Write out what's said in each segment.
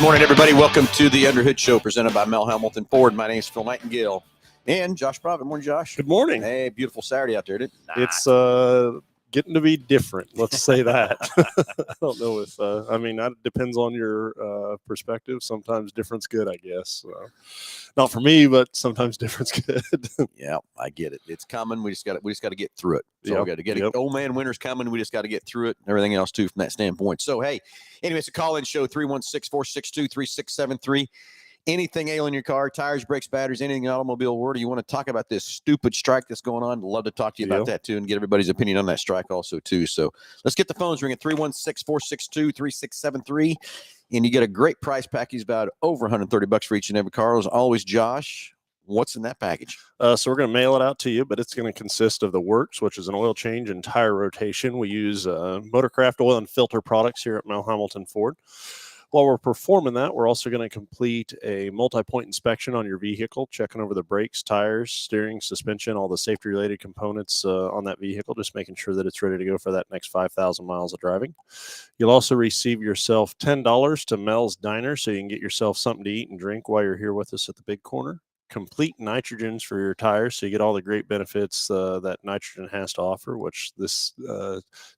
Good morning, everybody. Welcome to the Underhood Show presented by Mel Hambelton Ford. My name is Phil Nightingale and Josh Provitt. Morning, Josh. Good morning. Hey, beautiful Saturday out there, dude. It's getting to be different. Let's say that. I don't know if that depends on your perspective. Sometimes different's good, I guess. Not for me, but sometimes different's good. Yeah, I get it. It's coming. We just got to get through it. So Yep, we got to get yep. it. Old man winter's coming. We just got to get through it and everything else too from that standpoint. So hey, anyway, it's a call-in show 316-462-3673. Anything ailing your car, tires, brakes, batteries, anything in the automobile world, you want to talk about this stupid strike that's going on, love to talk to you about that too and get everybody's opinion on that strike also too. So let's get the phones ringing, 316-462-3673. And you get a great price package, about over $130 for each and every car. As always, Josh, what's in that package? So we're going to mail it out to you, but it's going to consist of the works, which is an oil change and tire rotation. We use Motorcraft oil and filter products here at Mel Hambelton Ford. While we're performing that, we're also going to complete a multi-point inspection on your vehicle, checking over the brakes, tires, steering, suspension, all the safety-related components on that vehicle, just making sure that it's ready to go for that next 5,000 miles of driving. You'll also receive yourself $10 to Mel's Diner, so you can get yourself something to eat and drink while you're here with us at the Big Corner. Complete nitrogens for your tires, so you get all the great benefits that nitrogen has to offer, which this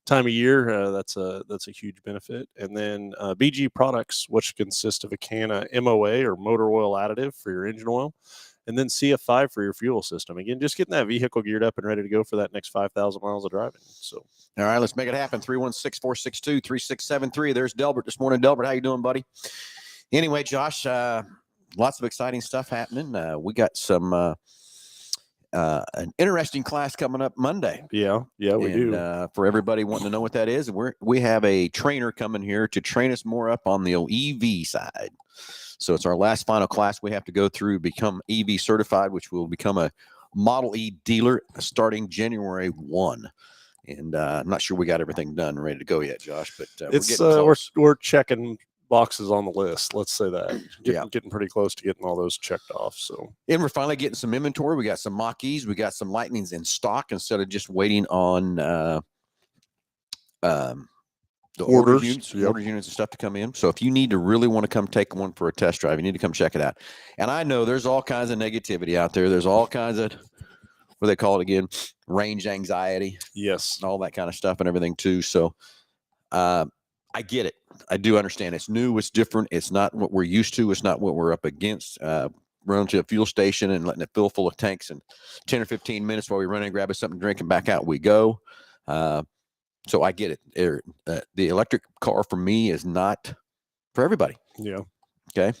time of year that's a huge benefit. And then BG products, which consist of a can of MOA or motor oil additive for your engine oil, and then CF5 for your fuel system. Again, just getting that vehicle geared up and ready to go for that next 5,000 miles of driving. So, all right, let's make it happen. 316-462-3673. There's Delbert this morning. Delbert, how you doing, buddy? Anyway, Josh, lots of exciting stuff happening. We got some an interesting class coming up Monday. Yeah, we do. For everybody wanting to know what that is, we have a trainer coming here to train us more up on the EV side. So it's our last final class we have to go through, become EV certified, which will become a Model E dealer starting January 1. And I'm not sure we got everything done and ready to go yet, Josh, but we're getting close. We're checking boxes on the list. Let's say that. Getting pretty close to getting all those checked off. So, and we're finally getting some inventory. We got some Mach-E's, we got some Lightnings in stock instead of just waiting on the order units and stuff to come in. So if you need to really want to come take one for a test drive, you need to come check it out. And I know there's all kinds of negativity out there. There's all kinds of, what do they call it again? Range anxiety. Yes. And all that kind of stuff and everything too. So I get it. I do understand. It's new. It's different. It's not what we're used to. It's not what we're up against. Run to a fuel station and letting it fill full of tanks in 10 or 15 minutes while we run and grab us something to drink and back out we go. So I get it. The electric car for me is not for everybody. Yeah. Okay.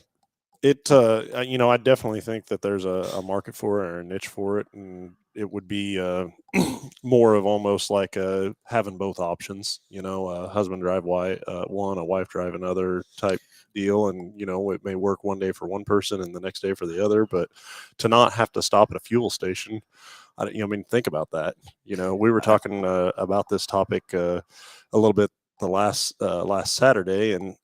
It, I definitely think that there's a market for it or a niche for it. And it would be more of almost like having both options, a husband drive one, a wife drive another type deal. And, it may work one day for one person and the next day for the other, but to not have to stop at a fuel station, think about that. We were talking about this topic a little bit the last Saturday, and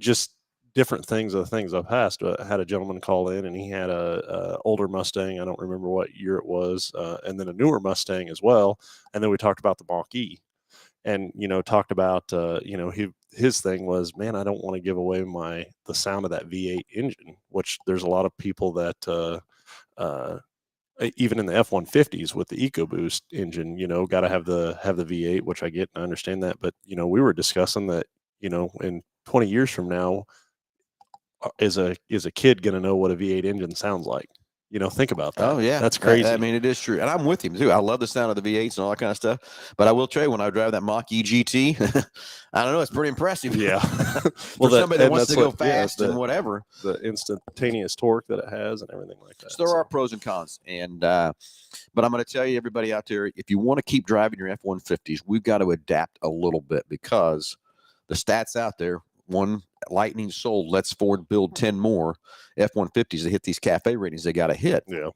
just different things of the things I've passed. I had a gentleman call in and he had a older Mustang. I don't remember what year it was. And then a newer Mustang as well. And then we talked about the Mach-E and, talked about, his thing was, man, I don't want to give away the sound of that V8 engine, which there's a lot of people that, even in the F-150s with the EcoBoost engine, got to have the V8, which I get and I understand that. But, we were discussing that, in 20 years from now, is a kid going to know what a V8 engine sounds like? Think about that. Oh yeah. That's crazy. It is true. And I'm with him too. I love the sound of the V8s and all that kind of stuff, but I will tell you, when I drive that Mach-E GT, I don't know, it's pretty impressive. Yeah. For somebody that wants to go fast and whatever, the instantaneous torque that it has and everything like that. So there are pros and cons. And, but I'm going to tell you, everybody out there, if you want to keep driving your F-150s, we've got to adapt a little bit because the stats out there, one Lightning sold, let's Ford build 10 more F-150s to hit these cafe ratings they got to hit. Yeah.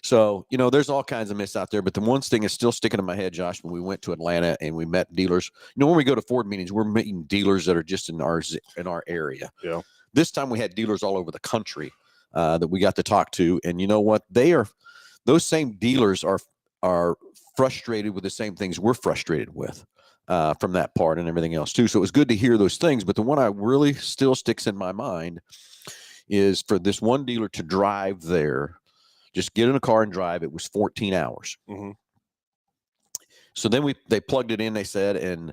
So, there's all kinds of myths out there, but the one thing is still sticking in my head, Josh, when we went to Atlanta and we met dealers, when we go to Ford meetings, we're meeting dealers that are just in our area. Yeah. This time we had dealers all over the country that we got to talk to. And you know what? Those same dealers are frustrated with the same things we're frustrated with. from that part and everything else too. So it was good to hear those things. But the one I really still sticks in my mind is for this one dealer to drive there, just get in a car and drive. It was 14 hours. Mm-hmm. So then they plugged it in, they said, and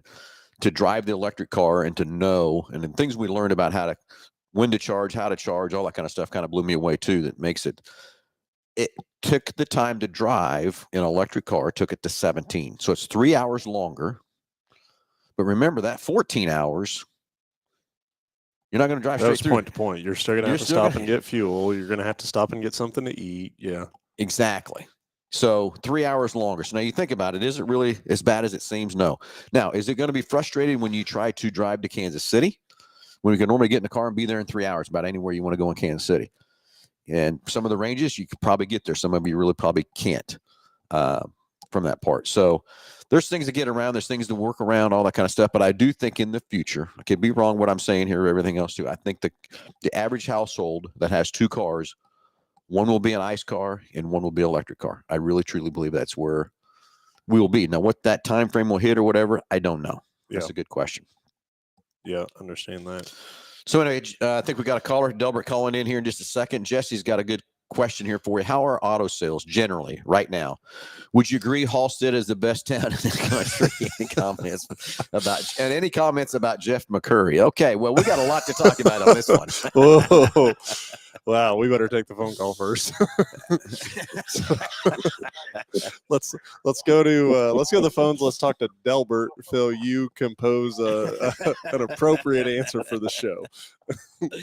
to drive the electric car and to know, and then things we learned about when to charge, how to charge, all that kind of stuff kind of blew me away too. That makes it took the time to drive an electric car, took it to 17. So it's 3 hours longer. But remember that 14 hours, you're not going to drive straight through. Point to point. You're still going to have to stop and get fuel. You're going to have to stop and get something to eat. Yeah. Exactly. So 3 hours longer. So now you think about it. Is it really as bad as it seems? No. Now, is it going to be frustrating when you try to drive to Kansas City? When you can normally get in the car and be there in 3 hours, about anywhere you want to go in Kansas City. And some of the ranges, you could probably get there. Some of you really probably can't from that part. So there's things to get around. There's things to work around, all that kind of stuff. But I do think in the future, I could be wrong what I'm saying here, everything else too. I think the average household that has 2 cars, one will be an ICE car and one will be an electric car. I really, truly believe that's where we will be. Now, what that time frame will hit or whatever, I don't know. That's a good question. Yeah, understand that. So anyway, I think we got a caller, Delbert, calling in here in just a second. Jesse's got a good question here for you. How are auto sales generally right now? Would you agree Halstead is the best town in the country? Any comments about Jeff McCurry? Okay, well, we got a lot to talk about on this one. Whoa. Wow, we better take the phone call first. let's go to the phones. Let's talk to Delbert. Phil, you compose an appropriate answer for the show.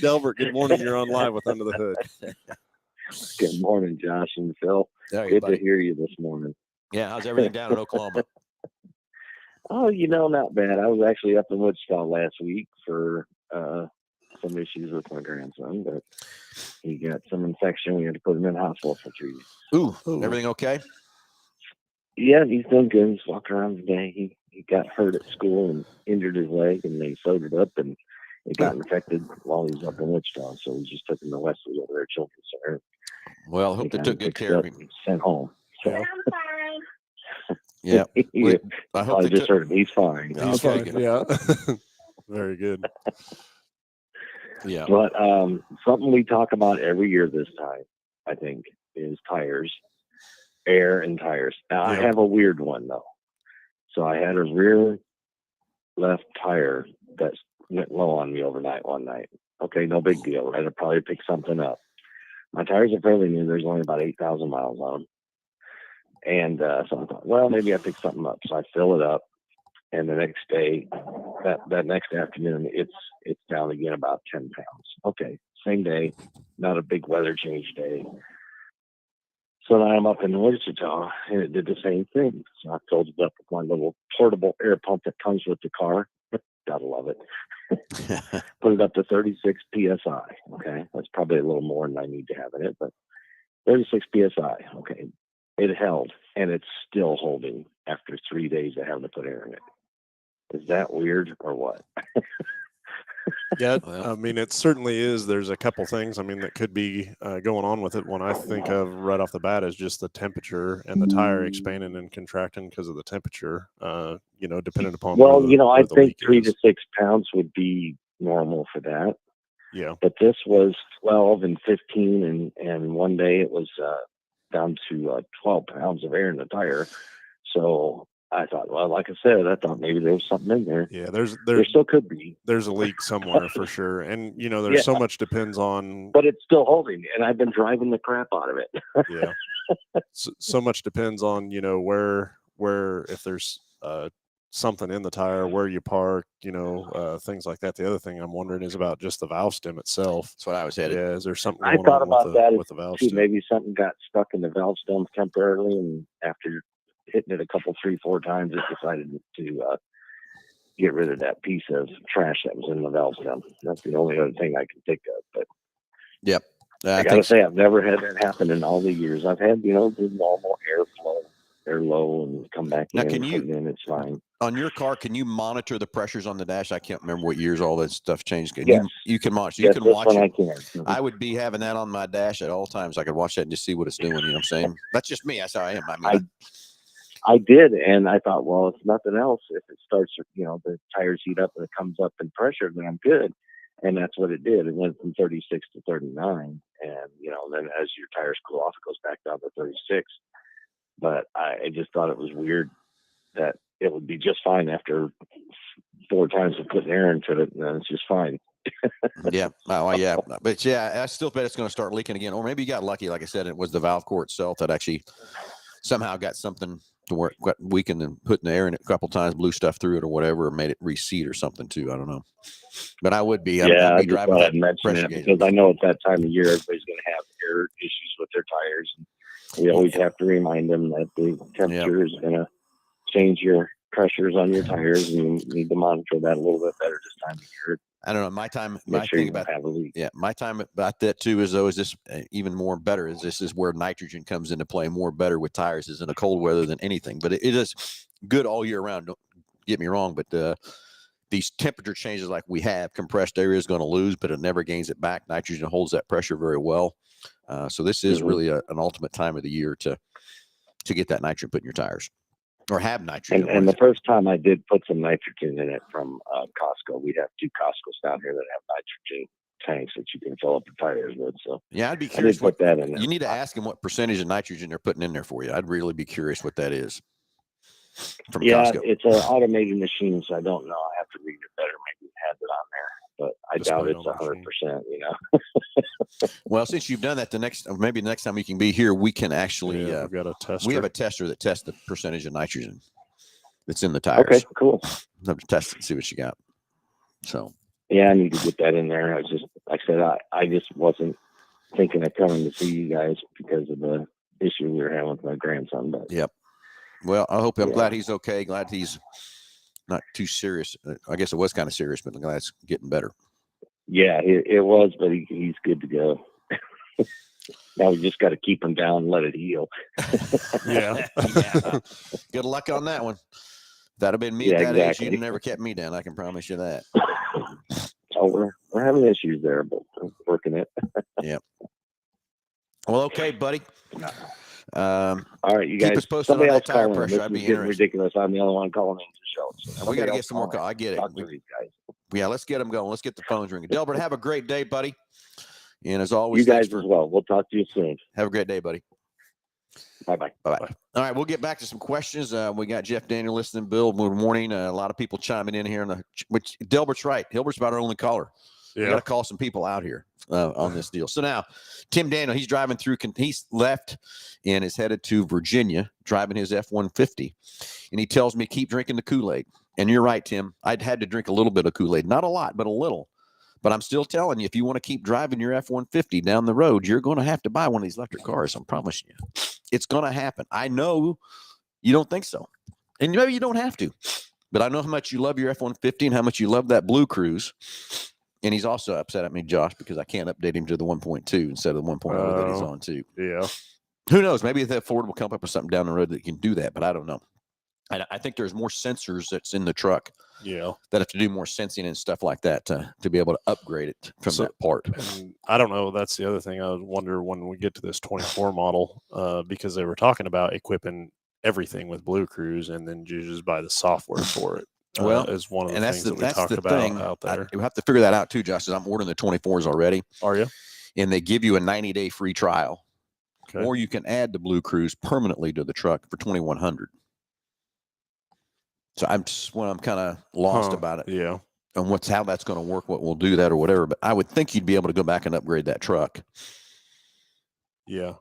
Delbert, good morning. You're on live with Under the Hood. Good morning, Josh and Phil. Good to hear you this morning. Yeah, how's everything down in Oklahoma? Oh, not bad. I was actually up in Wichita last week for some issues with my grandson, but he got some infection. We had to put him in the hospital for 3 days. Ooh, everything okay? Yeah, he's doing good. He's walking around today. He got hurt at school and injured his leg, and they sewed it up, and it got infected while he was up in Wichita. So we just took him to Wesley over there, Children's Center. Well, I hope they took good care of him. Sent home. So. I'm fine. Yeah. I hope I just heard him. He's fine. He's fine. Yeah. Very good. Yeah. But something we talk about every year this time, I think, is tires, air and tires. Now, I have a weird one, though. So I had a rear left tire that went low on me overnight one night. Okay, no big deal, right? I'd probably pick something up. My tires are fairly new. There's only about 8,000 miles on them. And so I thought, well, maybe I picked something up. So I fill it up. And the next day, that next afternoon, it's down again about 10 pounds. Okay, same day, not a big weather change day. So now I'm up in Wichita, and it did the same thing. So I filled it up with my little portable air pump that comes with the car. Gotta love it. Put it up to 36 PSI. Okay, that's probably a little more than I need to have in it, but 36 PSI. Okay, it held, and it's still holding after 3 days of having to put air in it. Is that weird or what? Yeah, I mean, it certainly is. There's a couple things, that could be going on with it. One I think of right off the bat is just the temperature and the tire expanding and contracting because of the temperature, depending upon. Well, I think 3 to 6 pounds would be normal for that. Yeah. But this was 12 and 15, and one day it was down to 12 pounds of air in the tire. So I thought, well, like I said, I thought maybe there was something in there. Yeah, there still could be. There's a leak somewhere for sure. And, there's so much depends on. But it's still holding, and I've been driving the crap out of it. Yeah. So much depends on, where if there's something in the tire, where you park, things like that. The other thing I'm wondering is about just the valve stem itself. That's what I was headed. Yeah, is there something I going thought on about that with the valve too. stem? Maybe something got stuck in the valve stem temporarily, and after hitting it a couple, 3-4 times, it decided to get rid of that piece of trash that was in the valve stem. That's the only other thing I can think of. But yep, I gotta say, I've never had that happen in all the years. I've had, the normal airflow, air low, and come back now, in. Can you? Put it in, it's fine. On your car, can you monitor the pressures on the dash? I can't remember what years all that stuff changed. Yes. You can monitor. You can watch it. I can. Mm-hmm. I would be having that on my dash at all times. I could watch that and just see what it's doing. You know what I'm saying? That's just me. That's how I am. I did, and I thought, well, if nothing else, if it starts, the tires heat up and it comes up in pressure, then I'm good. And that's what it did. It went from 36 to 39, and then as your tires cool off, it goes back down to 36. But I just thought it was weird that it would be just fine after 4 times of putting air into it, and then it's just fine. Yeah. Oh, yeah. But yeah, I still bet it's going to start leaking again. Or maybe you got lucky. Like I said, it was the valve core itself that actually somehow got something to where it got weakened and putting the air in it a couple times, blew stuff through it or whatever, or made it reseat or something too. I don't know. But I would be. I'd be just driving thought that I'd mention pressure that gauge. because I know at that time of year everybody's going to have air issues with their tires. And we always have to remind them that the temperature is going to change your pressures on your tires, and you need to monitor that a little bit better this time of year. I don't know. My thing about have a leak. Yeah, my time about that too is this even more better. This is where nitrogen comes into play more better with tires is in the cold weather than anything. But it is good all year round. Don't get me wrong, but these temperature changes like we have, compressed air is going to lose, but it never gains it back. Nitrogen holds that pressure very well. So this is really an ultimate time of the year to get that nitrogen put in your tires. Or have nitrogen. And the first time I did put some nitrogen in it from Costco, we have 2 Costco's down here that have nitrogen tanks that you can fill up the tires with. So yeah, I'd be curious. I did put that in there. You need to ask them what percentage of nitrogen they're putting in there for you. I'd really be curious what that is. From Costco. It's an automated machine, so I don't know. I have to read it better. Maybe it has it on there, but I doubt it's 100%. Well, since you've done that, maybe the next time you can be here, we can actually. We've got a tester. We have a tester that tests the percentage of nitrogen that's in the tires. Okay, cool. Have to test it and see what you got. So. Yeah, I need to get that in there. Like I said, I just wasn't thinking of coming to see you guys because of the issue we were having with my grandson. But yep. Well, I'm glad he's okay. Glad he's not too serious. I guess it was kind of serious, but I'm glad it's getting better. Yeah, it was, but he's good to go. Now we just got to keep him down and let it heal. Yeah. Good luck on that one. If that had been me at that age, you'd never kept me down. I can promise you that. So we're having issues there, but we're working it. Yeah. Well, okay, buddy. All right, you guys. Keep us posted on that tire pressure. This I'd be getting interested. ridiculous. I'm the only one calling into the show. So we got to get some more calls. I get it. Talk to these guys. Yeah, let's get them going. Let's get the phones ringing. Delbert, have a great day, buddy. And as always, you guys as well. We'll talk to you soon. Have a great day, buddy. Bye-bye. Bye-bye. All right, we'll get back to some questions. We got Jeff Daniel listening. Bill, good morning. A lot of people chiming in here. Which Delbert's right. Hilbert's about our only caller. Yeah. We got to call some people out here on this deal. So now, Tim Daniel, he's driving through. He's left and is headed to Virginia, driving his F-150. And he tells me, keep drinking the Kool-Aid. And you're right, Tim. I'd had to drink a little bit of Kool-Aid. Not a lot, but a little. But I'm still telling you, if you want to keep driving your F-150 down the road, you're going to have to buy one of these electric cars. I'm promising you. It's going to happen. I know you don't think so. And maybe you don't have to. But I know how much you love your F-150 and how much you love that Blue Cruise. And he's also upset at me, Josh, because I can't update him to the 1.2 instead of the 1.0 that he's on too. Yeah. Who knows? Maybe that Ford will come up with something down the road that can do that, but I don't know. I think there's more sensors that's in the truck. Yeah. That have to do more sensing and stuff like that to be able to upgrade it from that part. And I don't know. That's the other thing. I wonder when we get to this 24 model, because they were talking about equipping everything with Blue Cruise and then you just buy the software for it. Well, is one of the things that we talked about out there. You have to figure that out too, Josh. I'm ordering the 24s already. Are you? And they give you a 90-day free trial, okay. Or you can add the Blue Cruise permanently to the truck for $2,100. So I'm kind of lost about it. Yeah. And how that's going to work, what we'll do that or whatever. But I would think you'd be able to go back and upgrade that truck. Yeah.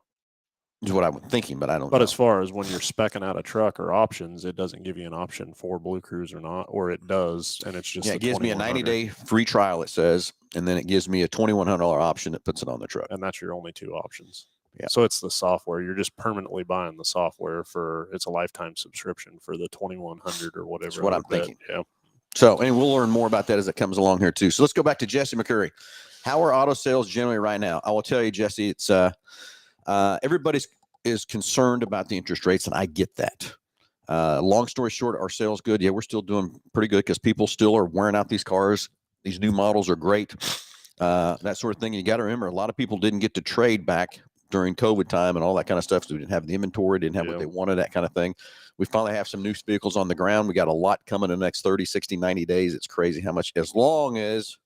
Is what I'm thinking, but I don't know. But as far as when you're speccing out a truck or options, it doesn't give you an option for Blue Cruise or not, or it does, and it's just it gives me a 90-day free trial, it says, and then it gives me a $2,100 option that puts it on the truck. And that's your only 2 options. Yeah. So it's the software. You're just permanently buying the software it's a lifetime subscription for the 2,100 or whatever. That's what I'm thinking. Yeah. So, and we'll learn more about that as it comes along here too. So let's go back to Jesse McCurry. How are auto sales generally right now? I will tell you, Jesse, it's everybody is concerned about the interest rates, and I get that. Long story short, our sales good. Yeah, we're still doing pretty good because people still are wearing out these cars. These new models are great. That sort of thing. You got to remember, a lot of people didn't get to trade back during COVID time and all that kind of stuff. So we didn't have the inventory, didn't have what they wanted, that kind of thing. We finally have some new vehicles on the ground. We got a lot coming in the next 30, 60, 90 days. It's crazy how much, as long as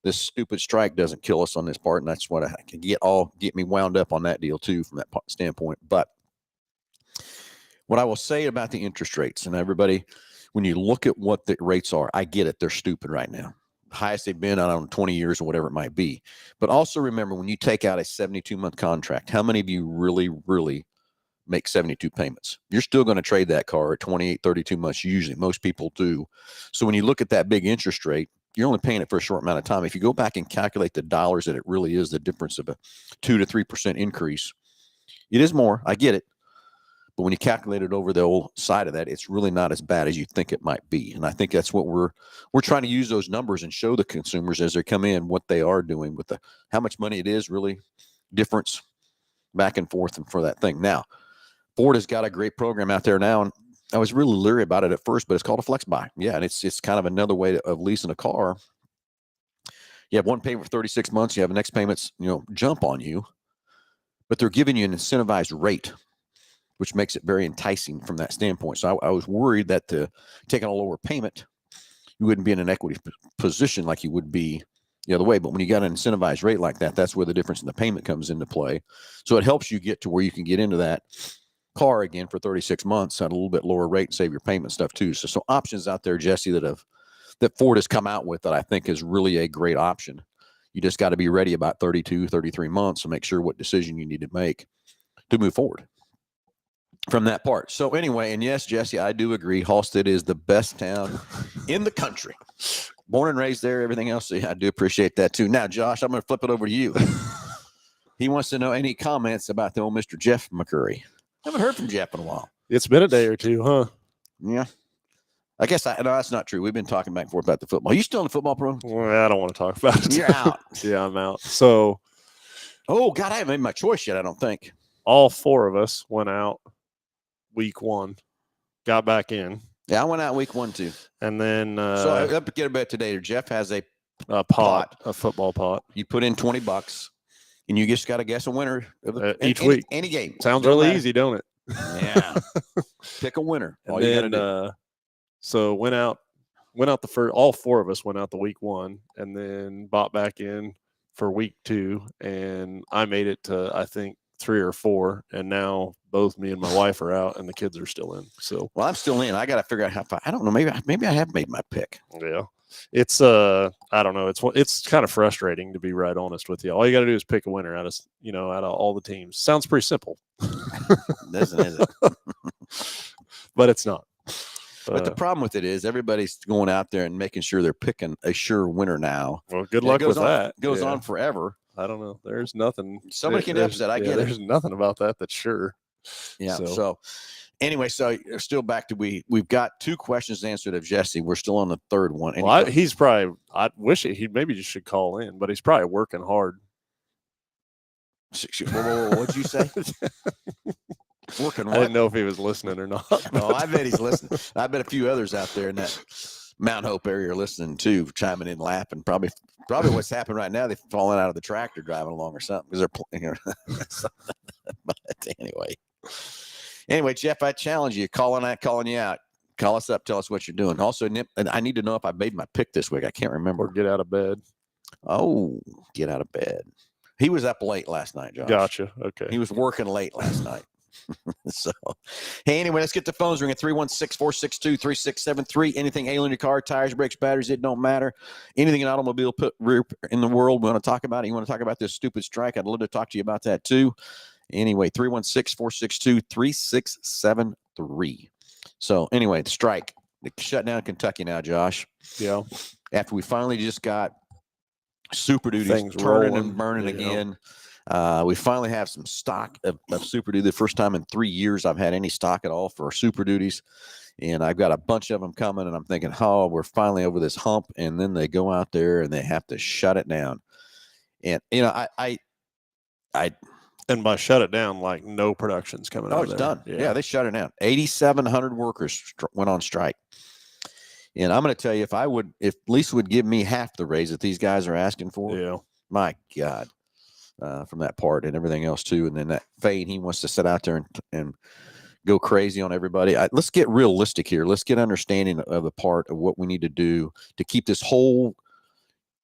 this stupid strike doesn't kill us on this part. And that's what I can get me wound up on that deal too, from that standpoint. But what I will say about the interest rates, and everybody, when you look at what the rates are, I get it. They're stupid right now. Highest they've been, I don't know, 20 years or whatever it might be. But also remember, when you take out a 72-month contract, how many of you really, really make 72 payments? You're still going to trade that car at 28, 32 months. Usually, most people do. So when you look at that big interest rate, you're only paying it for a short amount of time. If you go back and calculate the dollars that it really is, the difference of a 2 to 3% increase, it is more. I get it. But when you calculate it over the old side of that, it's really not as bad as you think it might be. And I think that's what we're trying to use those numbers and show the consumers as they come in what they are doing with how much money it is really difference back and forth and for that thing. Now, Ford has got a great program out there now, and I was really leery about it at first, but it's called a flex buy. Yeah, and it's kind of another way of leasing a car. You have one payment for 36 months. You have the next payments, jump on you, but they're giving you an incentivized rate, which makes it very enticing from that standpoint. So I was worried that taking a lower payment, you wouldn't be in an equity position like you would be the other way. But when you got an incentivized rate like that, that's where the difference in the payment comes into play. So it helps you get to where you can get into that car again for 36 months at a little bit lower rate and save your payment stuff too. So options out there, Jesse, that Ford has come out with that I think is really a great option. You just got to be ready about 32, 33 months to make sure what decision you need to make to move forward from that part. So anyway, and yes, Jesse, I do agree. Halstead is the best town in the country. Born and raised there, everything else. Yeah, I do appreciate that too. Now, Josh, I'm going to flip it over to you. He wants to know any comments about the old Mr. Jeff McCurry. Haven't heard from Jeff in a while. It's been a day or two, huh? Yeah. I guess no, that's not true. We've been talking back and forth about the football. Are you still in the football pro? Well, I don't want to talk about it. You're out. Yeah, I'm out. So, oh, God, I haven't made my choice yet, I don't think. All four of us went out week one, got back in. Yeah, I went out week 1 too. And then so I up to get a bet today. Jeff has a pot, a football pot. You put in $20, and you just got to guess a winner of each week. Any game. Sounds really easy, don't it? Yeah. Pick a winner. All you got to do. So went out the first. All four of us went out the week 1, and then bought back in for week 2, and I made it to I think 3 or 4, and now both me and my wife are out, and the kids are still in. So, well, I'm still in. I got to figure out I don't know. Maybe I have made my pick. Yeah, it's I don't know. It's kind of frustrating, to be right honest with you. All you got to do is pick a winner out of all the teams. Sounds pretty simple, doesn't is it? But it's not. But the problem with it is everybody's going out there and making sure they're picking a sure winner now. Well, good luck with that. It goes on forever. I don't know. There's nothing. Somebody can upset. I get it. There's nothing about that that's sure. Yeah. So anyway, so still back to we've got 2 questions answered of Jesse. We're still on the 3rd one. Well, he's probably. I wish he maybe just should call in, but he's probably working hard. What'd you say? Working. I didn't know if he was listening or not. No, I bet he's listening. I bet a few others out there in that Mount Hope area are listening too, chiming in, laughing. Probably what's happening right now. They've fallen out of the tractor driving along or something because they're playing. But anyway, Jeff, I challenge you. Calling you out. Call us up. Tell us what you're doing. Also, and I need to know if I made my pick this week. I can't remember. Or get out of bed. Oh, get out of bed. He was up late last night, Josh. Gotcha. Okay. He was working late last night. So, hey, anyway, let's get the phones ringing. 316-462-3673. Anything ailing your car, tires, brakes, batteries, it don't matter. Anything an automobile in the world we want to talk about. You want to talk about this stupid strike? I'd love to talk to you about that too. Anyway, 316-462-3673. So anyway, the strike. They shut down Kentucky now, Josh. Yeah. After we finally just got Super Duties Things turning rolling. and burning again. We finally have some stock of Super Duty. The first time in 3 years I've had any stock at all for Super Duties. And I've got a bunch of them coming, and I'm thinking, oh, we're finally over this hump. And then they go out there and they have to shut it down. And, and by shut it down, like no production's coming out. Oh, it's done. Yeah, they shut it down. 8,700 workers went on strike. And I'm going to tell you, if Lisa would give me half the raise that these guys are asking for, yeah, my God, from that part and everything else too. And then that Fane, he wants to sit out there and go crazy on everybody. Let's get realistic here. Let's get understanding of the part of what we need to do to keep this whole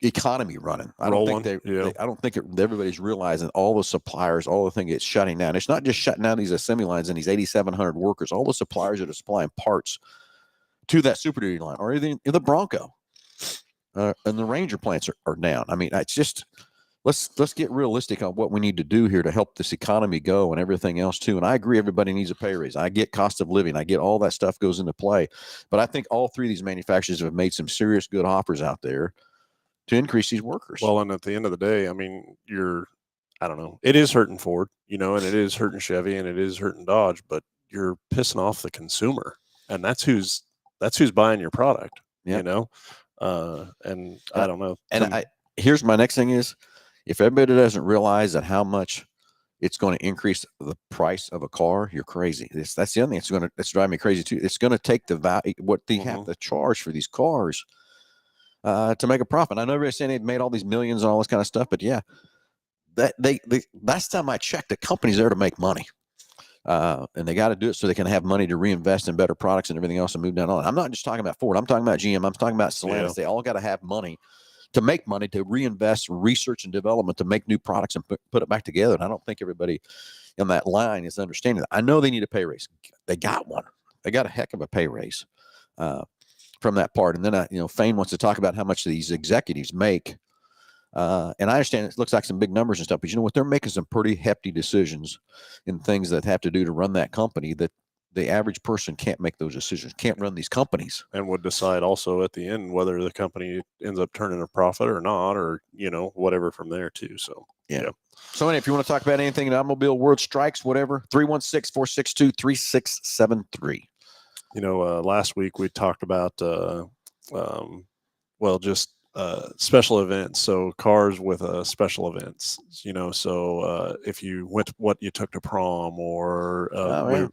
economy running. I don't think everybody's realizing all the suppliers, all the thing it's shutting down. It's not just shutting down these assembly lines and these 8,700 workers. All the suppliers that are supplying parts to that Super Duty line, or even the Bronco and the Ranger plants are down. I mean, it's just let's get realistic on what we need to do here to help this economy go and everything else too. And I agree, everybody needs a pay raise. I get cost of living. I get all that stuff goes into play. But I think all three of these manufacturers have made some serious good offers out there to increase these workers. Well, and at the end of the day, I mean, I don't know, it is hurting Ford, and it is hurting Chevy and it is hurting Dodge, but you're pissing off the consumer, and that's who's buying your product, and I don't know. And here's my next thing is, if everybody doesn't realize that how much it's going to increase the price of a car, you're crazy. That's the other thing that's driving me crazy too. It's going to take the value, what they have to charge for these cars to make a profit. I know everybody's saying they've made all these millions and all this kind of stuff, but yeah, that the last time I checked, the company's there to make money. And they got to do it so they can have money to reinvest in better products and everything else and move down on. I'm not just talking about Ford. I'm talking about GM. I'm talking about Stellantis. They all got to have money to make money, to reinvest research and development, to make new products and put it back together. And I don't think everybody in that line is understanding that. I know they need a pay raise. They got one. They got a heck of a pay raise from that part. And then, Fane wants to talk about how much these executives make. And I understand it looks like some big numbers and stuff, but you know what? They're making some pretty hefty decisions in things that have to do to run that company that the average person can't make those decisions, can't run these companies. And would decide also at the end whether the company ends up turning a profit or not, or, whatever from there too. So, yeah. So anyway, if you want to talk about anything in automobile world, strikes, whatever, 316-462-3673. Last week we talked about, just special events. So cars with special events, so if you went, what you took to prom, or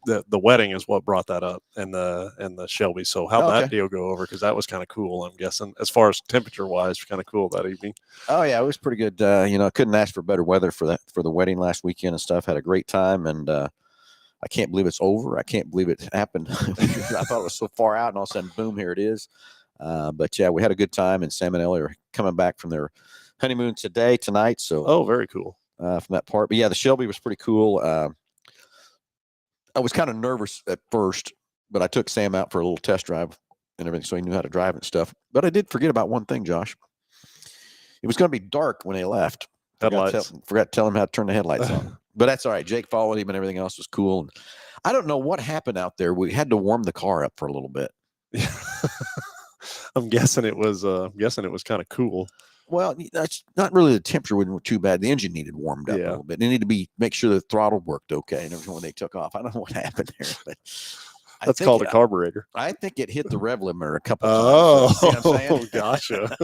the wedding is what brought that up, and the Shelby. So how'd that deal go over? Because that was kind of cool, I'm guessing, as far as temperature wise, kind of cool that evening. Oh yeah, it was pretty good. I couldn't ask for better weather for the wedding last weekend and stuff. Had a great time, and I can't believe it's over. I can't believe it happened. I thought it was so far out, and all of a sudden, boom, here it is. But yeah, we had a good time, and Sam and Ellie are coming back from their honeymoon tonight. So, very cool from that part. But yeah, the Shelby was pretty cool. I was kind of nervous at first, but I took Sam out for a little test drive and everything, so he knew how to drive and stuff. But I did forget about one thing, Josh. It was going to be dark when they left. Forgot to tell him how to turn the headlights on. But that's all right. Jake followed him, and everything else was cool. And I don't know what happened out there. We had to warm the car up for a little bit. I'm guessing it was kind of cool. Well, that's not really, the temperature wasn't too bad. The engine needed warmed up a little bit. They needed to make sure the throttle worked okay and everything when they took off. I don't know what happened there, but that's called a carburetor. I think it hit the rev limiter a couple of times. Oh, gotcha.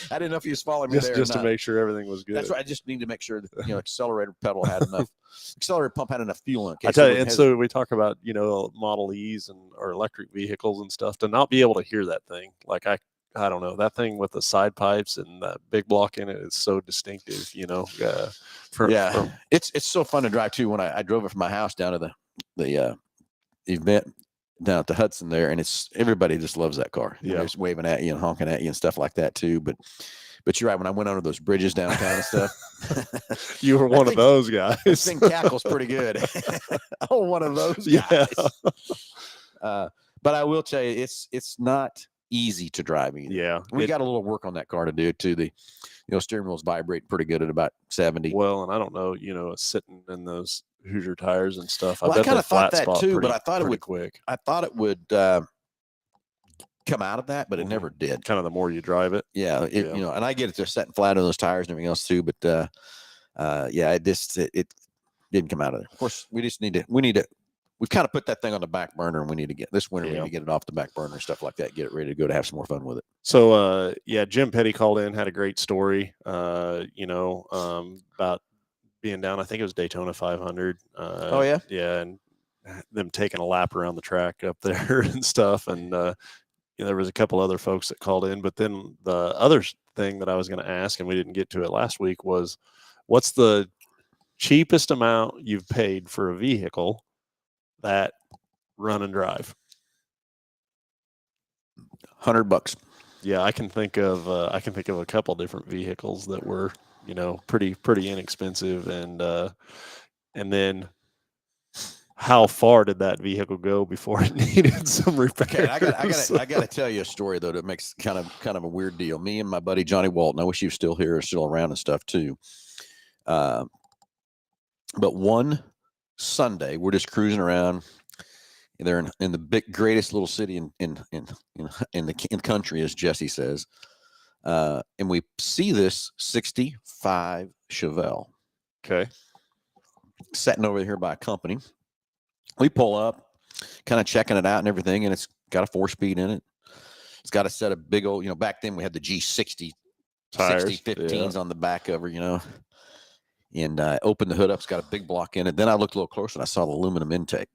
I didn't know if you was following me there. Just to make sure everything was good. That's right. I just need to make sure that accelerator pedal had enough. Accelerator pump had enough fuel in it. I tell you, and so we talk about Model E's or electric vehicles and stuff, to not be able to hear that thing. Like I don't know, that thing with the side pipes and that big block in it is so distinctive. It's so fun to drive too. When I drove it from my house down to the event down at the Hudson there, and everybody just loves that car. They're just waving at you and honking at you and stuff like that too. But you're right. When I went under those bridges downtown and stuff, you were one of those guys. This thing cackles pretty good. Oh, one of those guys. Yeah. But I will tell you, it's not easy to drive either. Yeah, we got a little work on that car to do too. The steering wheel's vibrating pretty good at about 70. Well, and I don't know, sitting in those Hoosier tires and stuff. Well, I kind of thought that too, but I thought it would quick. I thought it would come out of that, but it never did. Kind of the more you drive it. Yeah, and I get it. They're setting flat on those tires and everything else too, but it didn't come out of there. Of course, we kind of put that thing on the back burner, and we need to get this winter. We need to get it off the back burner and stuff like that. Get it ready to go to have some more fun with it. So, Jim Petty called in, had a great story. About being down. I think it was Daytona 500. Yeah, and them taking a lap around the track up there and stuff. And there was a couple other folks that called in. But then the other thing that I was going to ask, and we didn't get to it last week, was what's the cheapest amount you've paid for a vehicle that run and drive? $100. Yeah, I can think of a couple different vehicles that were, pretty inexpensive, and then how far did that vehicle go before it needed some repairs? Okay, I got to tell you a story though that makes kind of a weird deal. Me and my buddy Johnny Walton, I wish he was still here, still around and stuff too. But one Sunday, we're just cruising around. They're in the greatest little city in the country, as Jesse says, and we see this '65 Chevelle. Okay, sitting over here by a company. We pull up, kind of checking it out and everything, and it's got a 4-speed in it. It's got a set of big old, back then we had the G60 tires, 15s on the back of her, and opened the hood up. It's got a big block in it. Then I looked a little closer and I saw the aluminum intake.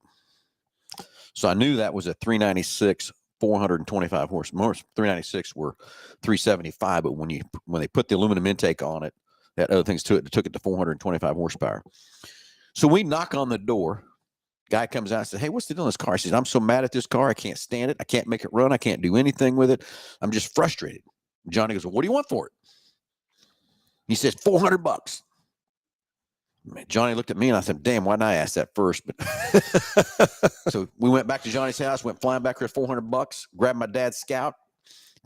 So I knew that was a 396, 425 horse. Most 396 were 375, but when they put the aluminum intake on it, they had other things to it, took it to 425 horsepower. So we knock on the door. Guy comes out and says, "Hey, what's the deal in this car?" He says, "I'm so mad at this car. I can't stand it. I can't make it run. I can't do anything with it. I'm just frustrated." Johnny goes, "Well, what do you want for it?" He says, $400. Man, Johnny looked at me and I said, "Damn, why didn't I ask that first?" But so we went back to Johnny's house, went flying back here at $400, grabbed my dad's Scout,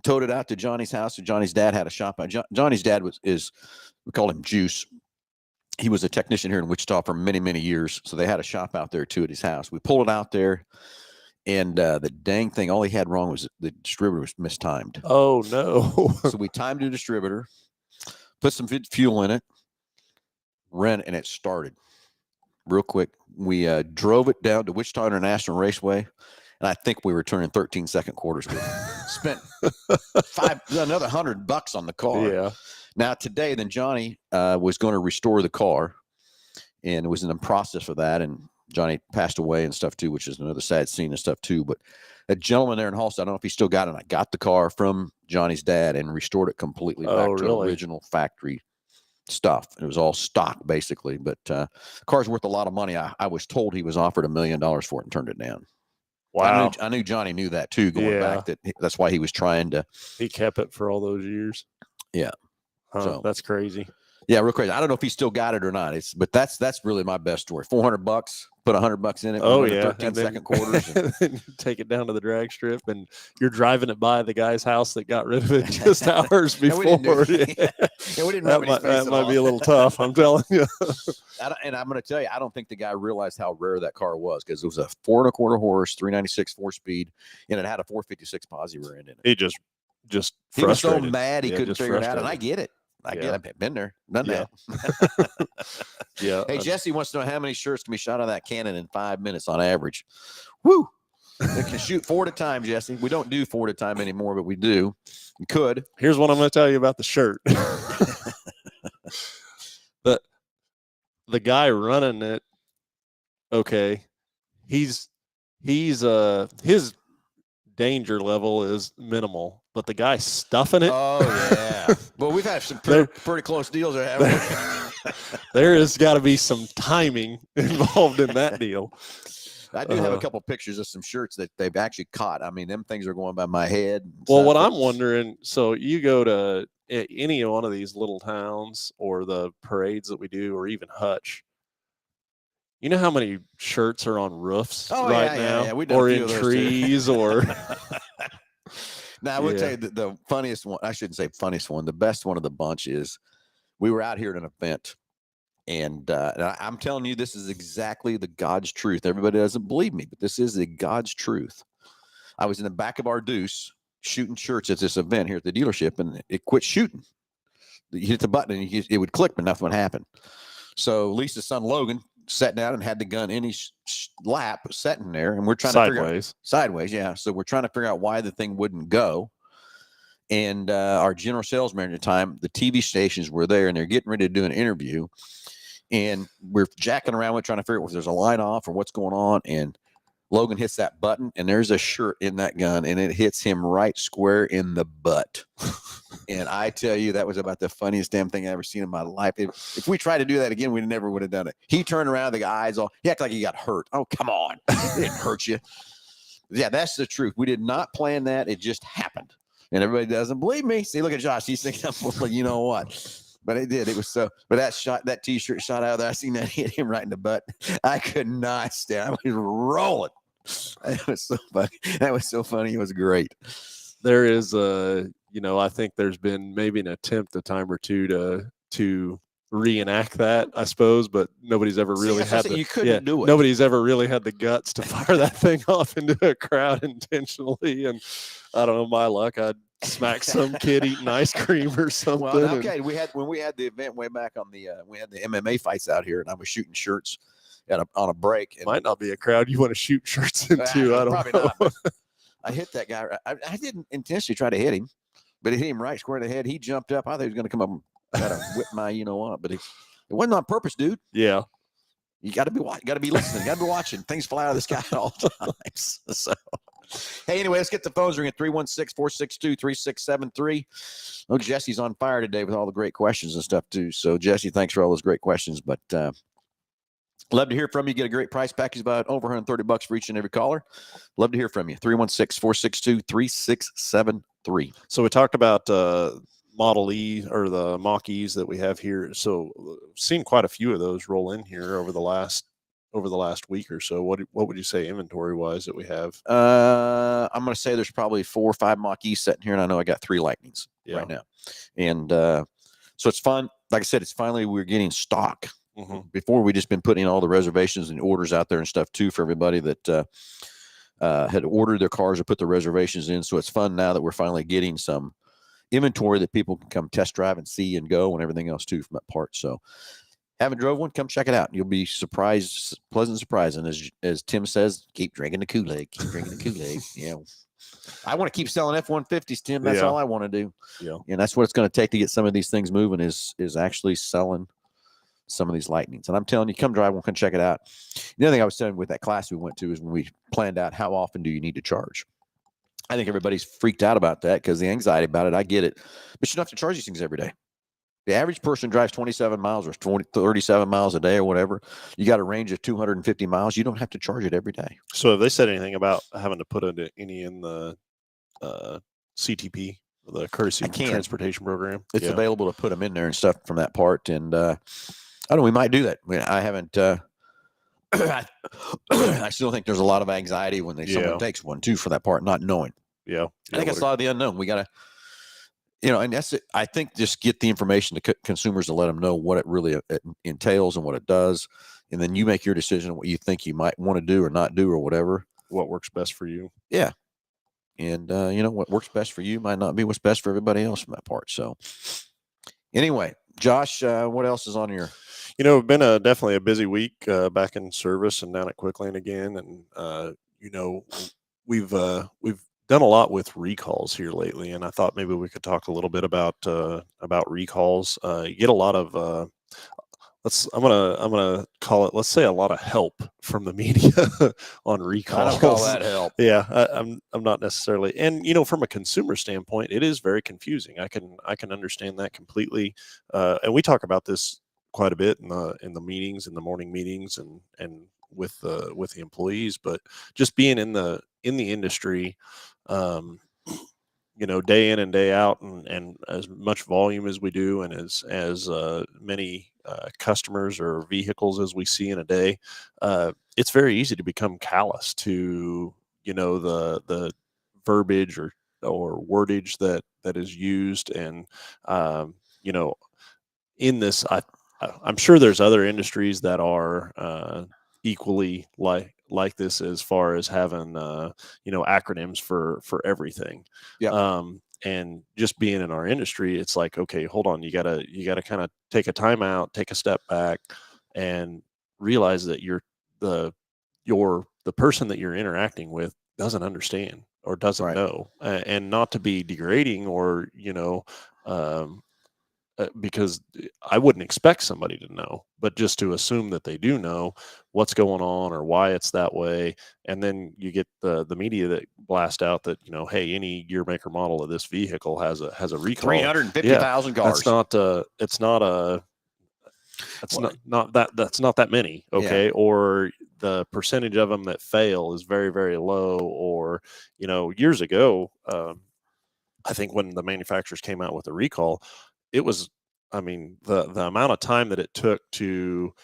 towed it out to Johnny's house. So Johnny's dad had a shop. Johnny's dad we call him Juice. He was a technician here in Wichita for many, many years. So they had a shop out there too at his house. We pulled it out there, and the dang thing, all he had wrong was the distributor was mistimed. Oh no. So we timed the distributor, put some fuel in it, ran, and it started real quick. We drove it down to Wichita International Raceway, and I think we were turning 13-second quarters with it. Spent another $100 on the car. Yeah. Now today, then Johnny was going to restore the car, and it was in the process for that. And Johnny passed away and stuff too, which is another sad scene and stuff too. But a gentleman there in Halstead, I don't know if he still got it. I got the car from Johnny's dad and restored it completely back to original factory stuff. It was all stock basically, but the car's worth a lot of money. I was told he was offered $1 million for it and turned it down. Wow. I knew Johnny knew that too, going back. That's why he was trying to. He kept it for all those years. Yeah. Huh, so that's crazy. Yeah, real crazy. I don't know if he still got it or not. But that's really my best story. $400, put $100 in it. Oh yeah, 13-second quarters. And then take it down to the drag strip, and you're driving it by the guy's house that got rid of it just hours before. We didn't that might be a little tough. I'm telling you. And I'm going to tell you, I don't think the guy realized how rare that car was, because it was a 4 1/4 horse, 396 4-speed, and it had a 456 posi rear end in it. He just he was so mad he couldn't figure it out, and I get it. I get it. I've been there, done that. Yeah. Hey, Jesse wants to know how many shirts can be shot out of that cannon in 5 minutes on average. Woo! They can shoot 4 at a time, Jesse. We don't do 4 at a time anymore, but we do. We could. Here's what I'm going to tell you about the shirt. The guy running it, okay, his danger level is minimal, but the guy stuffing it. Oh yeah. Well, we've had some pretty close deals there, haven't we? There has got to be some timing involved in that deal. I do have a couple pictures of some shirts that they've actually caught. I mean, them things are going by my head. Well, what I'm wondering, so you go to any one of these little towns or the parades that we do, or even Hutch, you know how many shirts are on roofs now? Yeah. Or in trees or. Now, I will tell you the funniest one, I shouldn't say funniest one, the best one of the bunch is we were out here at an event, and I'm telling you, this is exactly the God's truth. Everybody doesn't believe me, but this is the God's truth. I was in the back of our Deuce shooting shirts at this event here at the dealership, and it quit shooting. You hit the button and it would click, but nothing would happen. So Lisa's son Logan sat down and had the gun in his lap, sitting there, and we're trying to figure out sideways. Yeah. So we're trying to figure out why the thing wouldn't go. And our general sales manager at the time, the TV stations were there, and they're getting ready to do an interview. And we're jacking around with trying to figure out if there's a line off or what's going on. And Logan hits that button, and there's a shirt in that gun, and it hits him right square in the butt. And I tell you, that was about the funniest damn thing I ever seen in my life. If we tried to do that again, we never would have done it. He turned around, the eyes all, he acted like he got hurt. Oh, come on. It didn't hurt you. Yeah, that's the truth. We did not plan that. It just happened. And everybody doesn't believe me. See, look at Josh. He's thinking, well, you know what? But it did. It was so. But that T-shirt shot out there. I seen that hit him right in the butt. I could not stand. I was rolling. It was so funny. That was so funny. It was great. There is I think there's been maybe an attempt a time or two to reenact that, I suppose, but nobody's ever really you couldn't do it. Nobody's ever really had the guts to fire that thing off into a crowd intentionally. And I don't know, my luck, I'd smack some kid eating ice cream or something. Well, okay, when we had the event way back on we had the MMA fights out here, and I was shooting shirts on a break. And might not be a crowd you want to shoot shirts into. I don't probably know. Not. I hit that guy. I didn't intentionally try to hit him, but it hit him right square in the head. He jumped up. I thought he was going to come up and try to whip my, what, but it wasn't on purpose, dude. Yeah. You got to be watching. Got to be listening. Got to be watching. Things fly out of the sky at all times. So, hey, anyway, let's get the phones ringing. 316-462-3673. Oh, Jesse's on fire today with all the great questions and stuff too. So, Jesse, thanks for all those great questions. But love to hear from you. Get a great price package, about over $130 for each and every caller. Love to hear from you. 316-462-3673. So we talked about Model E or the Mach-E's that we have here. So seen quite a few of those roll in here over the last week or so. What would you say inventory wise that we have? I'm going to say there's probably 4 or 5 Mach-E's sitting here, and I know I got 3 Lightnings right now. And so it's fun. Like I said, it's finally we're getting stock. Mm-hmm. Before we just been putting all the reservations and orders out there and stuff too for everybody that had ordered their cars or put the reservations in. So it's fun now that we're finally getting some inventory that people can come test drive and see and go and everything else too from that part. So haven't drove one, come check it out. You'll be surprised, pleasant surprise. And as Tim says, keep drinking the Kool-Aid, keep drinking the Kool-Aid. I want to keep selling F-150s, Tim. That's all I want to do. Yeah. And that's what it's going to take to get some of these things moving is actually selling some of these Lightnings. And I'm telling you, come drive one, come check it out. The other thing I was saying with that class we went to is when we planned out how often do you need to charge. I think everybody's freaked out about that because the anxiety about it. I get it. But you don't have to charge these things every day. The average person drives 27 miles or 37 miles a day or whatever. You got a range of 250 miles. You don't have to charge it every day. So have they said anything about having to put any in the CTP, the Courtesy Transportation Program? It's available to put them in there and stuff from that part. And I don't know, we might do that. I haven't I still think there's a lot of anxiety when someone takes one too for that part, not knowing. Yeah. I think it's a lot of the unknown. We got to, and that's it. I think just get the information to consumers to let them know what it really entails and what it does. And then you make your decision on what you think you might want to do or not do or whatever. What works best for you. Yeah. And, what works best for you might not be what's best for everybody else from that part. So anyway, Josh, what else is on your? It's been definitely a busy week back in service and down at Quickland again. And, we've done a lot with recalls here lately. And I thought maybe we could talk a little bit about recalls. You get a lot of, I'm gonna call it, let's say, a lot of help from the media on recalls. I don't call that help. Yeah, I'm not necessarily. And from a consumer standpoint, it is very confusing. I can understand that completely. And we talk about this quite a bit in the meetings, in the morning meetings, and with the employees. But just being in the industry, day in and day out, and as much volume as we do, and as many customers or vehicles as we see in a day, it's very easy to become callous to the verbiage or wordage that is used. And in this, I'm sure there's other industries that are equally like this, as far as having acronyms for everything. Yeah. And just being in our industry, it's like, okay, hold on, you gotta kind of take a time out, take a step back, and realize that the person that you're interacting with doesn't understand or doesn't know, and not to be degrading or because I wouldn't expect somebody to know, but just to assume that they do know what's going on or why it's that way. And then you get the media that blast out that, hey, any year, make, or model of this vehicle has a recall. 350,000 cars. That's not that many. Okay. Yeah. Or the percentage of them that fail is very, very low. Or, years ago, I think when the manufacturers came out with a recall, it was, the amount of time that it took to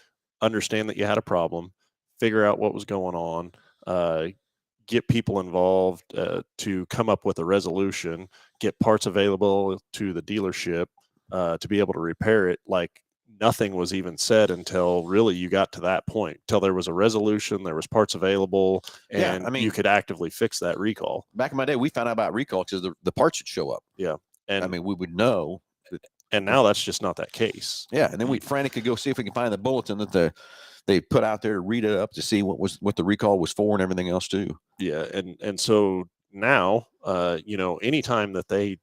understand that you had a problem, figure out what was going on, get people involved to come up with a resolution, get parts available to the dealership to be able to repair it. Like nothing was even said until really you got to that point, till there was a resolution, there was parts available, and you could actively fix that recall. Back in my day, we found out about recall because the parts would show up. Yeah. And we would know. And now that's just not that case. Yeah. And then we'd frantically go see if we can find the bulletin that they put out there to read it up to see what the recall was for and everything else too. Yeah. And so now, anytime that they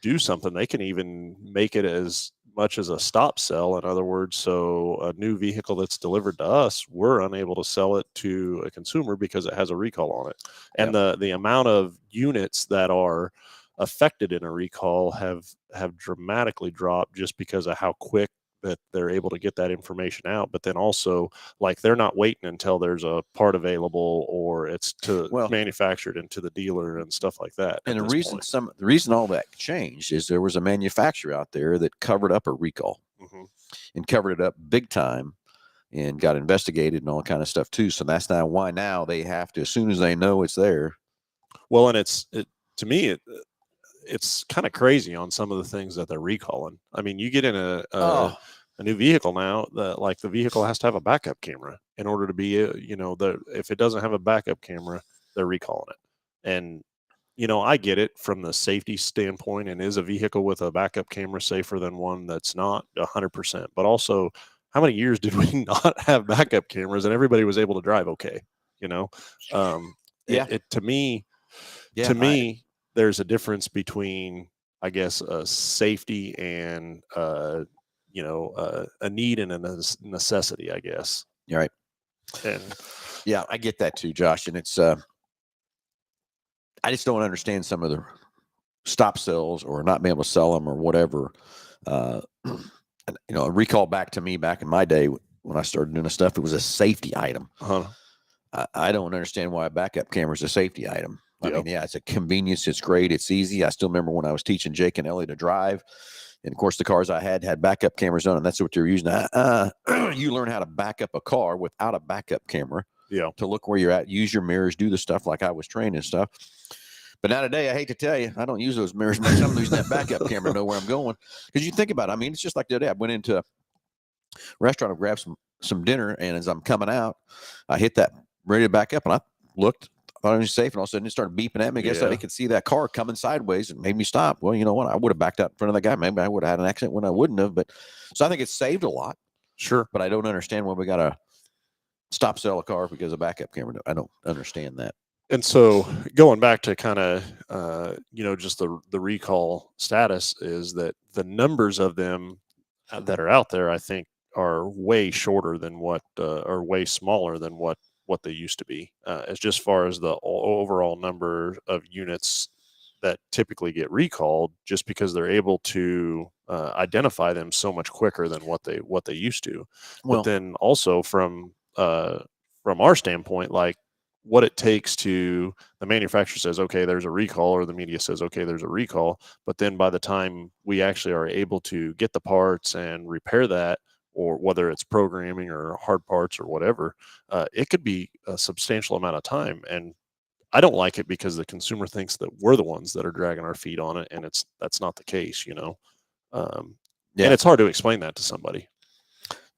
do something, they can even make it as much as a stop sell. In other words, so a new vehicle that's delivered to us, we're unable to sell it to a consumer because it has a recall on it. And the amount of units that are affected in a recall have dramatically dropped just because of how quick that they're able to get that information out. But then also, like, they're not waiting until there's a part available or it's manufactured into the dealer and stuff like that. And the reason all that changed is there was a manufacturer out there that covered up a recall and covered it up big time and got investigated and all kind of stuff too. So that's not why now they have to, as soon as they know it's there. Well, and to me, it's kind of crazy on some of the things that they're recalling. I mean, you get in a new vehicle now that, like, the vehicle has to have a backup camera in order to be, if it doesn't have a backup camera, they're recalling it. And, I get it from the safety standpoint. And is a vehicle with a backup camera safer than one that's not? 100%. But also, how many years did we not have backup cameras and everybody was able to drive okay? To me, there's a difference between, I guess, a safety and, a need and a necessity, I guess. You're right. And yeah, I get that too, Josh. And it's, I just don't understand some of the stop sells or not being able to sell them or whatever. A recall back in my day when I started doing this stuff, it was a safety item. I don't understand why a backup camera is a safety item. I mean, it's a convenience. It's great. It's easy. I still remember when I was teaching Jake and Ellie to drive. And of course, the cars I had backup cameras on, and that's what they're using. You learn how to back up a car without a backup camera to look where you're at, use your mirrors, do the stuff like I was trained and stuff. But now today, I hate to tell you, I don't use those mirrors much. I'm using that backup camera to know where I'm going. Because you think about it, I mean, it's just like the other day. I went into a restaurant to grab some dinner, and as I'm coming out, I hit that ready to back up, and I looked. I thought I was safe, and all of a sudden it started beeping at me. I guess I could see that car coming sideways and made me stop. Well, you know what? I would have backed out in front of the guy. Maybe I would have had an accident when I wouldn't have. But so I think it's saved a lot. Sure. But I don't understand why we got to stop sell a car because of backup camera. I don't understand that. And so going back to kind of, just the recall status is that the numbers of them that are out there, I think, are way shorter than or way smaller than what they used to be, as far as the overall number of units that typically get recalled, just because they're able to identify them so much quicker than what they used to. Well, but then also from our standpoint, like what it takes to, the manufacturer says, okay, there's a recall, or the media says, okay, there's a recall. But then by the time we actually are able to get the parts and repair that, or whether it's programming or hard parts or whatever, it could be a substantial amount of time. And I don't like it because the consumer thinks that we're the ones that are dragging our feet on it. And that's not the case, And it's hard to explain that to somebody.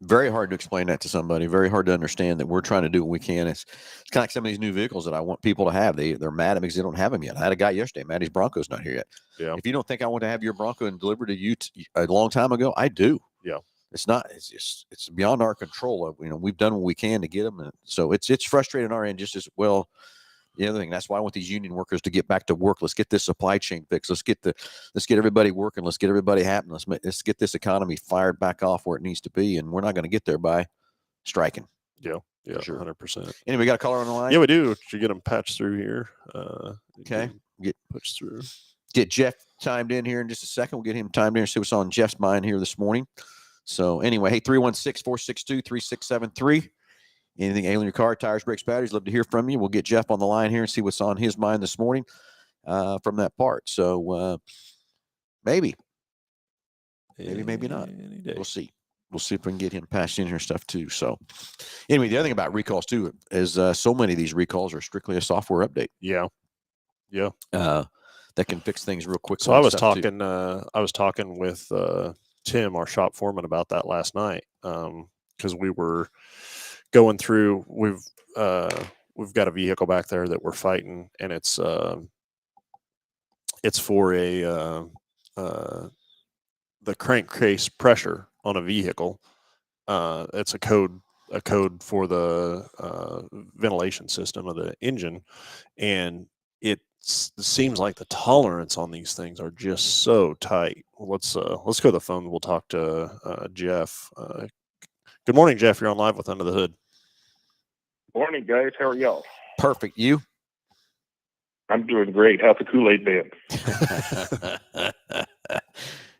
Very hard to explain that to somebody. Very hard to understand that we're trying to do what we can. It's kind of like some of these new vehicles that I want people to have. They're mad at me because they don't have them yet. I had a guy yesterday, Maddie's Bronco's not here yet. Yeah. If you don't think I want to have your Bronco and deliver to you a long time ago, I do. Yeah. It's beyond our control. We've done what we can to get them. And so it's frustrating on our end just as well. the other thing. That's why I want these union workers to get back to work. Let's get this supply chain fixed. Let's get everybody working. Let's get everybody happy. Let's get this economy fired back off where it needs to be. And we're not going to get there by striking. Yeah, sure. 100%. Anyway, we got a caller on the line? Yeah, we do. Should you get them patched through here? Okay. Get pushed through. Get Jeff timed in here in just a second. We'll get him timed in and see what's on Jeff's mind here this morning. So anyway, hey, 316-462-3673. Anything ailing your car, tires, brakes, batteries, love to hear from you. We'll get Jeff on the line here and see what's on his mind this morning from that part. So maybe not. We'll see. We'll see if we can get him passed in here stuff too. So anyway, the other thing about recalls too is so many of these recalls are strictly a software update. Yeah. That can fix things real quick. So I was talking with Tim, our shop foreman, about that last night because we were going through. We've got a vehicle back there that we're fighting, and it's for the crankcase pressure on a vehicle. It's a code for the ventilation system of the engine, and it seems like the tolerance on these things are just so tight. Let's go to the phone. We'll talk to Jeff. Good morning, Jeff. You're on live with Under the Hood. Morning, guys. How are y'all? Perfect. You? I'm doing great. How's the Kool-Aid been?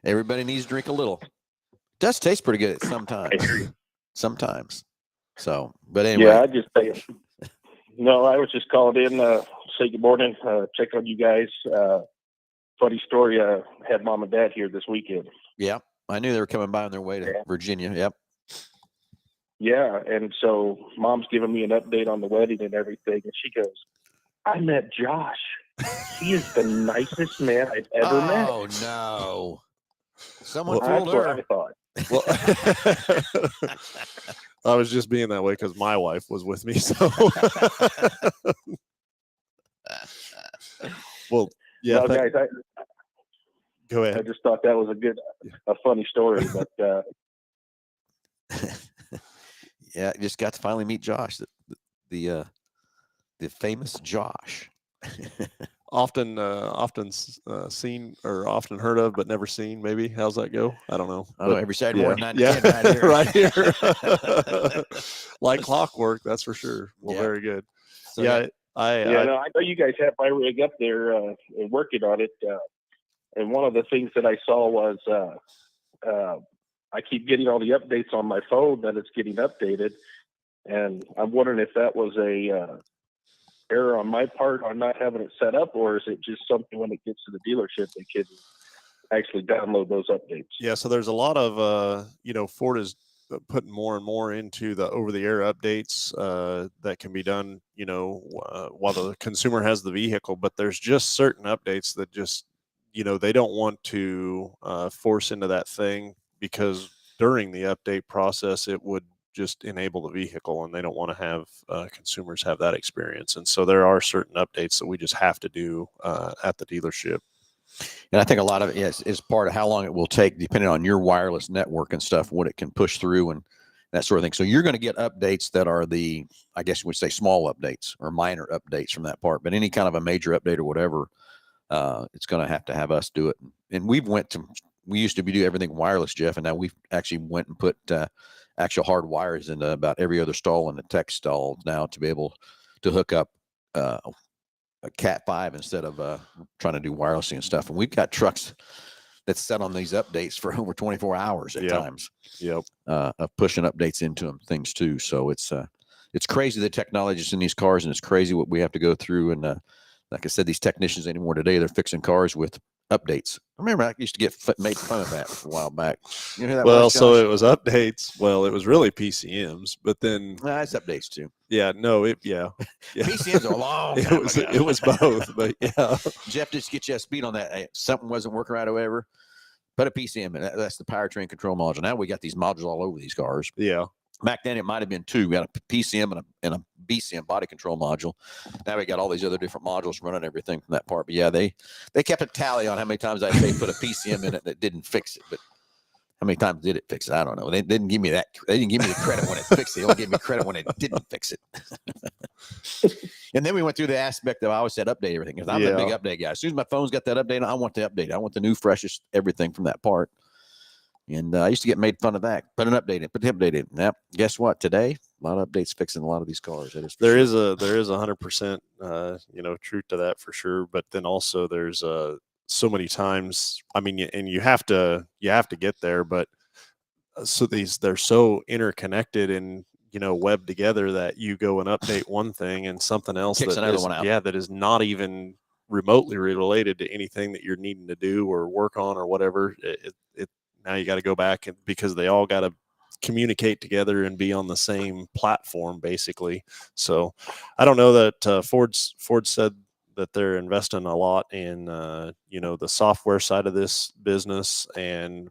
Everybody needs to drink a little. It does taste pretty good sometimes. So, but anyway. Yeah, I was just called in, say good morning, check on you guys. Funny story, had mom and dad here this weekend. Yeah, I knew they were coming by on their way to Virginia. Yep. Yeah, and so mom's giving me an update on the wedding and everything, and she goes, I met Josh. He is the nicest man I've ever met. Oh, no. Someone That's fooled her. what I thought. Well, I was just being that way because my wife was with me. So, well, yeah. No, guys, go I ahead. just thought that was a funny story, but yeah, just got to finally meet Josh, the famous Josh. Often seen or often heard of, but never seen. Maybe how's that go? I don't know. I don't know, every Saturday morning, 9 to 10, right here, like clockwork. That's for sure. Well, very good. So, I know you guys have my rig up there and working on it. And one of the things that I saw was I keep getting all the updates on my phone that it's getting updated, and I'm wondering if that was a error on my part on not having it set up, or is it just something when it gets to the dealership they can actually download those updates? Yeah, so there's a lot of Ford is putting more and more into the over-the-air updates that can be done while the consumer has the vehicle, but there's just certain updates that just they don't want to force into that thing, because during the update process it would just enable the vehicle, and they don't want to have consumers have that experience. And so there are certain updates that we just have to do at the dealership. And I think a lot of it is part of how long it will take, depending on your wireless network and stuff, what it can push through and that sort of thing. So you're going to get updates that are I guess you would say small updates or minor updates from that part, but any kind of a major update or whatever, it's going to have us do it. And we used to do everything wireless, Jeff, and now we've actually went and put actual hard wires into about every other stall in the tech stall now to be able to hook up a Cat 5 instead of trying to do wirelessing and stuff. And we've got trucks that's set on these updates for over 24 hours at times. Yep. Of pushing updates into them, things too. So it's crazy the technology is in these cars, and it's crazy what we have to go through. And like I said, these technicians anymore today, they're fixing cars with updates. I remember I used to get made fun of that a while back. You know that was, so it was updates. Well, it was really PCMs, but then it's updates too. Yeah, no, yeah. PCMs are a long time ago. It was both, but yeah. Jeff, just get you a speed on that. Hey, something wasn't working right or whatever. Put a PCM in. That's the powertrain control module. Now we got these modules all over these cars. Yeah. Back then it might have been two. We got a PCM and a BCM body control module. Now we got all these other different modules running everything from that part. But yeah, they kept a tally on how many times I say put a PCM in it that didn't fix it. But how many times did it fix it? I don't know. They didn't give me that. They didn't give me the credit when it fixed it. They only gave me credit when it didn't fix it. And then we went through the aspect of I always said update everything because I'm a big update guy. As soon as my phone's got that update, I want the update. I want the new, freshest everything from that part. And I used to get made fun of that. Put the update in. Now, guess what? Today, a lot of updates fixing a lot of these cars. There is 100%, truth to that for sure. But then also there's so many times. I mean, and you have to get there. But so they're so interconnected and webbed together that you go and update one thing and something else that is not even remotely related to anything that you're needing to do or work on or whatever. Now you got to go back because they all got to communicate together and be on the same platform, basically. So I don't know that Ford said that they're investing a lot in the software side of this business and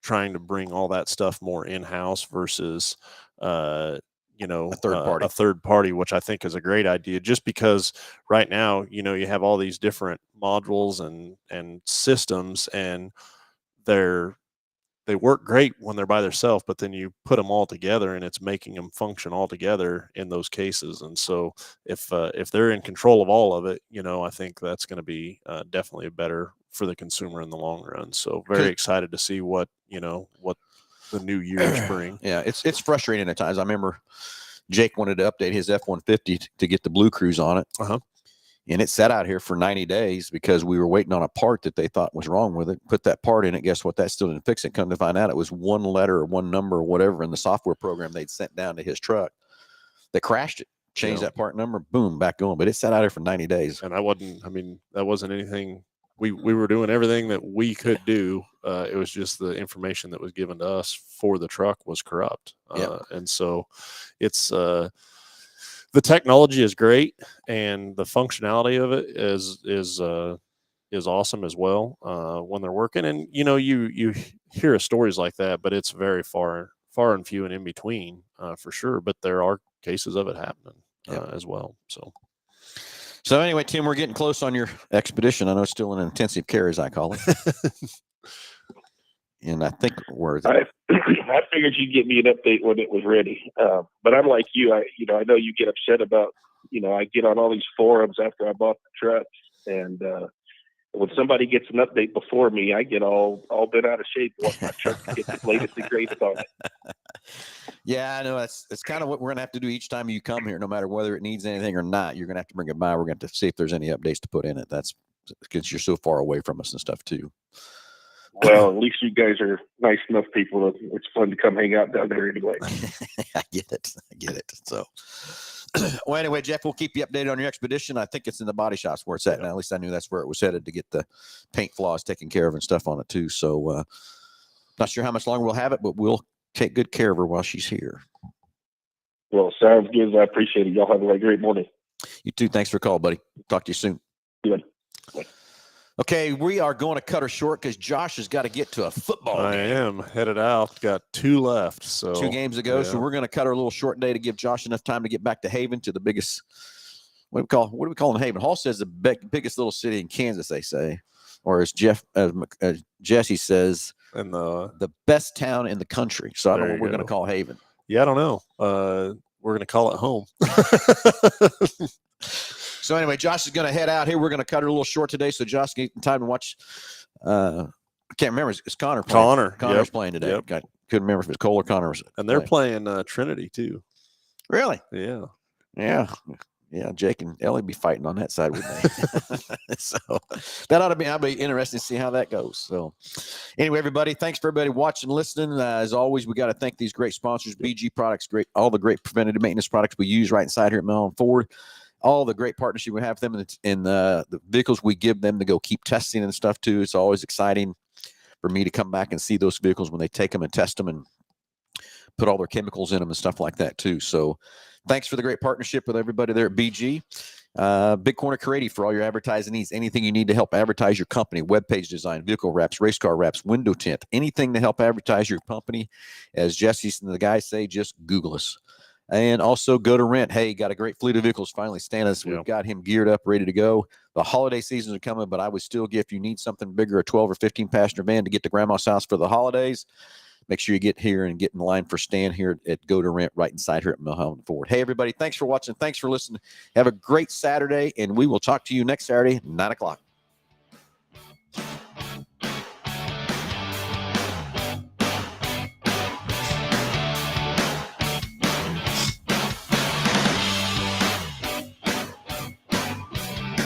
trying to bring all that stuff more in-house versus a third party, which I think is a great idea, just because right now you have all these different modules and systems, and they work great when they're by themselves, but then you put them all together and it's making them function all together in those cases. And so if they're in control of all of it, I think that's going to be definitely better for the consumer in the long run. So very excited to see what the new years bring. Yeah, it's frustrating at times. I remember Jake wanted to update his F-150 to get the Blue Cruise on it. And it sat out here for 90 days because we were waiting on a part that they thought was wrong with it. Put that part in it. Guess what? That still didn't fix it. Come to find out, it was one letter or one number or whatever in the software program they'd sent down to his truck that crashed it. Changed that part number, boom, back going. But it sat out here for 90 days. And that wasn't anything. We were doing everything that we could do. It was just the information that was given to us for the truck was corrupt. And so it's the technology is great, and the functionality of it is awesome as well when they're working. And you hear stories like that, but it's very far and few and in between for sure. But there are cases of it happening as well. So anyway, Tim, we're getting close on your expedition. I know it's still in intensive care, as I call it. And I think I figured you'd get me an update when it was ready. But I'm like you. I know you get upset about, I get on all these forums after I bought the truck, and when somebody gets an update before me, I get all bent out of shape. Want my truck to get the latest and greatest on it. Yeah, I know. That's kind of what we're going to have to do each time you come here, no matter whether it needs anything or not. You're going to have to bring it by. We're going to have to see if there's any updates to put in it. That's because you're so far away from us and stuff too. Well, at least you guys are nice enough people. It's fun to come hang out down there anyway. I get it. So, well, anyway, Jeff, we'll keep you updated on your expedition. I think it's in the body shops where it's at now. At least I knew that's where it was headed to get the paint flaws taken care of and stuff on it too. So, not sure how much longer we'll have it, but we'll take good care of her while she's here. Well, sounds good. I appreciate it. Y'all have a great morning. You too. Thanks for the call, buddy. Talk to you soon. Good. Bye. Okay, we are going to cut her short because Josh has got to get to a football game. I am headed out. Got 2 left. So 2 games to go. So we're going to cut her a little short day to give Josh enough time to get back to Haven, to the biggest. What do we call it in Haven? Hall says the biggest little city in Kansas, they say, or as Jesse says, and the best town in the country. So I don't know what we're going to call Haven. Yeah, I don't know. We're going to call it home. So anyway, Josh is going to head out here. We're going to cut her a little short today, so Josh can get time to watch. I can't remember. It's Connor playing. Connor's playing today. Yep. Couldn't remember if it's Cole or Connor. And they're playing Trinity too. Really? Yeah. Yeah. Jake and Ellie be fighting on that side with me. So that'll be interesting to see how that goes. So anyway, everybody, thanks for everybody watching and listening. As always, we got to thank these great sponsors, BG Products, all the great preventative maintenance products we use right inside here at Mel Ford. All the great partnership we have with them and the vehicles we give them to go keep testing and stuff too. It's always exciting for me to come back and see those vehicles when they take them and test them and put all their chemicals in them and stuff like that too. So thanks for the great partnership with everybody there at BG. Big Corner Creative for all your advertising needs. Anything you need to help advertise your company, webpage design, vehicle wraps, race car wraps, window tint, anything to help advertise your company. As Jesse and the guys say, just Google us. And also go to rent. Hey, got a great fleet of vehicles finally standing us. We've got him geared up, ready to go. The holiday seasons are coming, but I would still if you need something bigger, a 12 or 15 passenger van to get to grandma's house for the holidays, make sure you get here and get in line for Stan here at Go to Rent right inside here at Mel Hambelton Ford. Hey, everybody, thanks for watching. Thanks for listening. Have a great Saturday, and we will talk to you next Saturday, 9 o'clock.